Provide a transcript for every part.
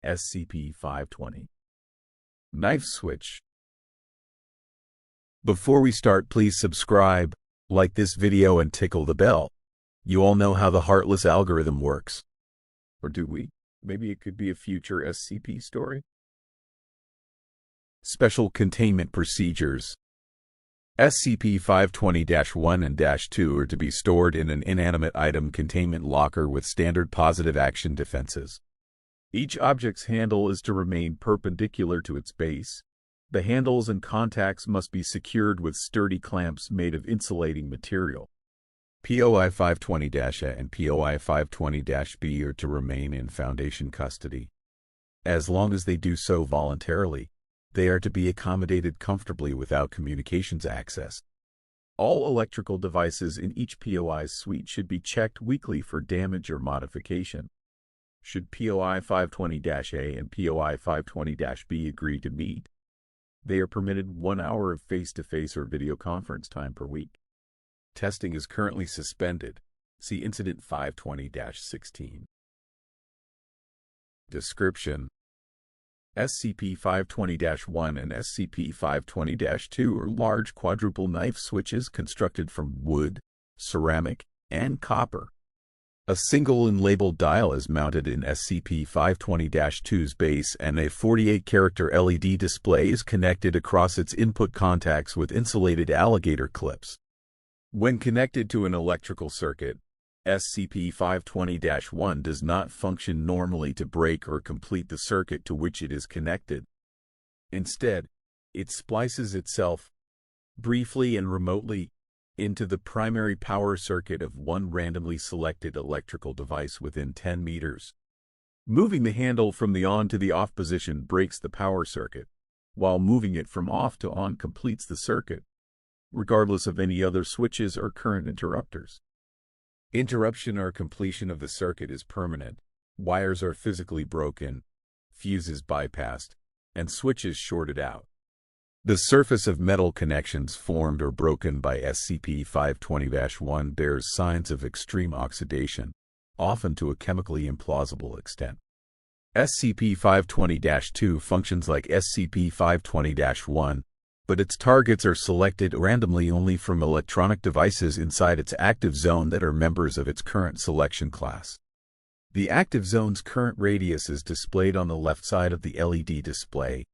SCP-520. Knife switch. Before we start, please subscribe, like this video and tickle the bell. You all know how the heartless algorithm works. Or do we? Maybe it could be a future SCP story. Special Containment Procedures. SCP-520-1 and -2 are to be stored in an inanimate item containment locker with standard positive action defenses. Each object's handle is to remain perpendicular to its base. The handles and contacts must be secured with sturdy clamps made of insulating material. POI-520-A and POI-520-B are to remain in Foundation custody. As long as they do so voluntarily, they are to be accommodated comfortably without communications access. All electrical devices in each POI's suite should be checked weekly for damage or modification. Should POI-520-A and POI-520-B agree to meet, they are permitted 1 hour of face-to-face or video conference time per week. Testing is currently suspended. See Incident 520-16. Description: SCP-520-1 and SCP-520-2 are large quadruple knife switches constructed from wood, ceramic, and copper. A single unlabeled dial is mounted in SCP-520-2's base, and a 48-character LED display is connected across its input contacts with insulated alligator clips. When connected to an electrical circuit, SCP-520-1 does not function normally to break or complete the circuit to which it is connected. Instead, it splices itself, briefly and remotely, into the primary power circuit of one randomly selected electrical device within 10 meters. Moving the handle from the on to the off position breaks the power circuit, while moving it from off to on completes the circuit, regardless of any other switches or current interrupters. Interruption or completion of the circuit is permanent. Wires are physically broken, fuses bypassed, and switches shorted out. The surface of metal connections formed or broken by SCP-520-1 bears signs of extreme oxidation, often to a chemically implausible extent. SCP-520-2 functions like SCP-520-1, but its targets are selected randomly only from electronic devices inside its active zone that are members of its current selection class. The active zone's current radius is displayed on the left side of the LED display.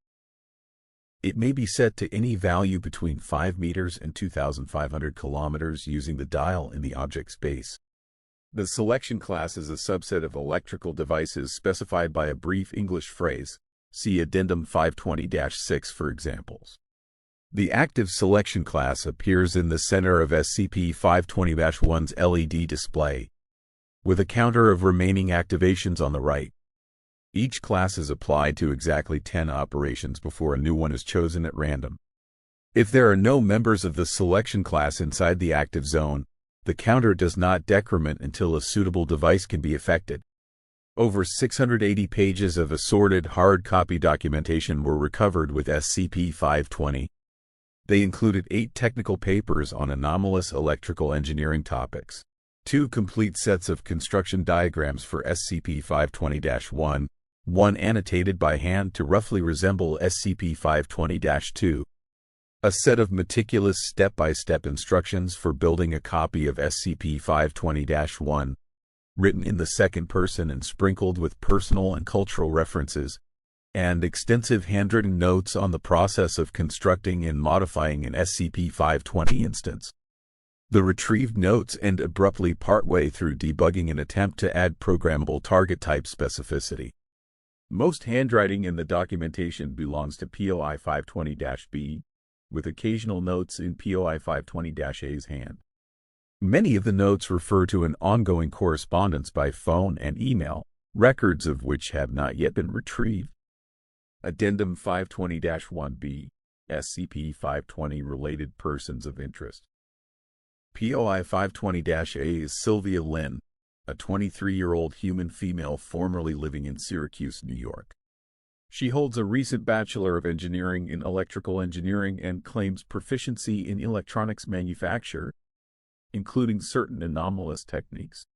It may be set to any value between 5 meters and 2,500 kilometers using the dial in the object's base. The selection class is a subset of electrical devices specified by a brief English phrase. See Addendum 520-6 for examples. The active selection class appears in the center of SCP-520-1's LED display, with a counter of remaining activations on the right. Each class is applied to exactly 10 operations before a new one is chosen at random. If there are no members of the selection class inside the active zone, the counter does not decrement until a suitable device can be effected. Over 680 pages of assorted hard copy documentation were recovered with SCP-520. They included 8 technical papers on anomalous electrical engineering topics, 2 complete sets of construction diagrams for SCP-520-1, one annotated by hand to roughly resemble SCP-520-2, a set of meticulous step-by-step instructions for building a copy of SCP-520-1, written in the second person and sprinkled with personal and cultural references, and extensive handwritten notes on the process of constructing and modifying an SCP-520 instance. The retrieved notes end abruptly partway through debugging an attempt to add programmable target type specificity. Most handwriting in the documentation belongs to POI-520-B, with occasional notes in POI-520-A's hand. Many of the notes refer to an ongoing correspondence by phone and email, records of which have not yet been retrieved. Addendum 520-1B, SCP-520 Related Persons of Interest. POI-520-A is Sylvia Lynn, a 23-year-old human female formerly living in Syracuse, New York. She holds a recent Bachelor of Engineering in Electrical Engineering and claims proficiency in electronics manufacture, including certain anomalous techniques.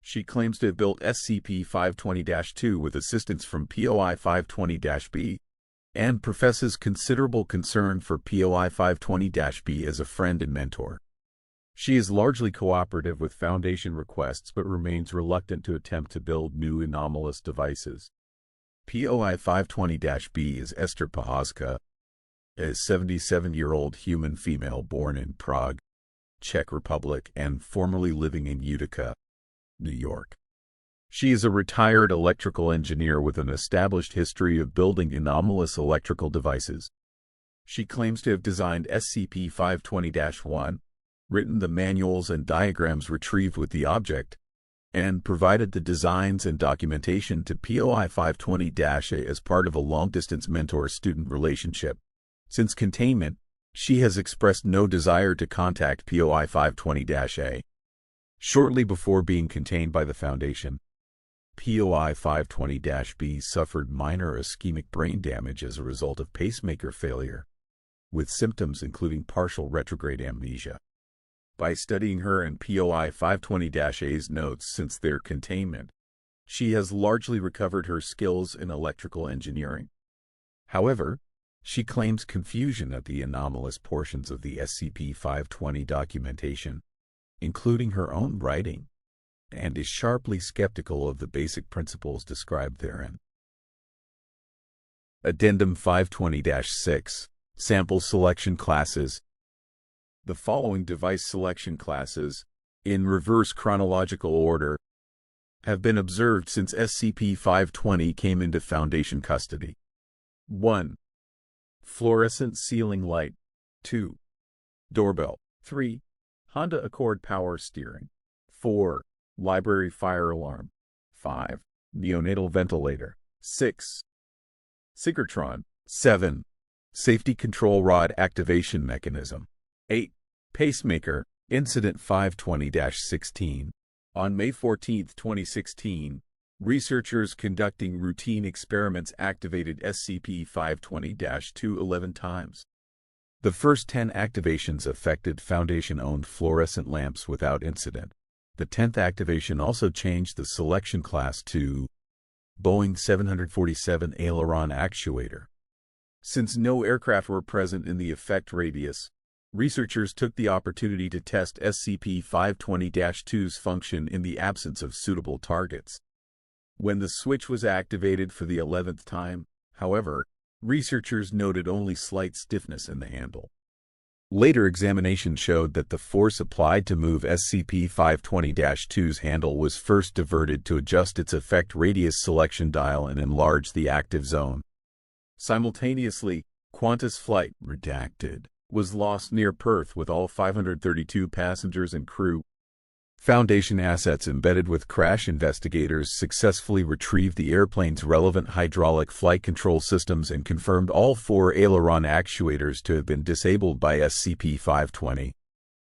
She claims to have built SCP-520-2 with assistance from POI-520-B, and professes considerable concern for POI-520-B as a friend and mentor. She is largely cooperative with Foundation requests but remains reluctant to attempt to build new anomalous devices. POI-520-B is Esther Pahozka, a 77-year-old human female born in Prague, Czech Republic, and formerly living in Utica, New York. She is a retired electrical engineer with an established history of building anomalous electrical devices. She claims to have designed SCP-520-1, written the manuals and diagrams retrieved with the object, and provided the designs and documentation to POI-520-A as part of a long-distance mentor-student relationship. Since containment, she has expressed no desire to contact POI-520-A. Shortly before being contained by the Foundation, POI-520-B suffered minor ischemic brain damage as a result of pacemaker failure, with symptoms including partial retrograde amnesia. By studying her and POI-520-A's notes since their containment, she has largely recovered her skills in electrical engineering. However, she claims confusion at the anomalous portions of the SCP-520 documentation, including her own writing, and is sharply skeptical of the basic principles described therein. Addendum 520-6 Sample Selection Classes. The following device selection classes, in reverse chronological order, have been observed since SCP-520 came into Foundation custody. 1. Fluorescent ceiling light. 2. Doorbell. 3. Honda Accord power steering. 4. Library fire alarm. 5. Neonatal ventilator. 6. Synchrotron. 7. Safety control rod activation mechanism. 8. Pacemaker. Incident 520-16. On May 14, 2016, researchers conducting routine experiments activated SCP-520-2 11 times. The first 10 activations affected Foundation-owned fluorescent lamps without incident. The 10th activation also changed the selection class to Boeing 747 aileron actuator. Since no aircraft were present in the effect radius, researchers took the opportunity to test SCP-520-2's function in the absence of suitable targets. When the switch was activated for the 11th time, however, researchers noted only slight stiffness in the handle. Later examination showed that the force applied to move SCP-520-2's handle was first diverted to adjust its effect radius selection dial and enlarge the active zone. Simultaneously, Qantas Flight Redacted was lost near Perth with all 532 passengers and crew. Foundation assets embedded with crash investigators successfully retrieved the airplane's relevant hydraulic flight control systems and confirmed all 4 aileron actuators to have been disabled by SCP-520.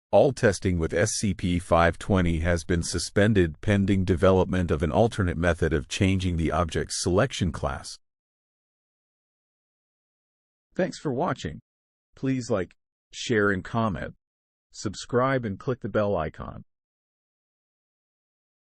All testing with SCP-520 has been suspended pending development of an alternate method of changing the object's selection class. Thanks for watching. Please like, share and comment. Subscribe and click the bell icon.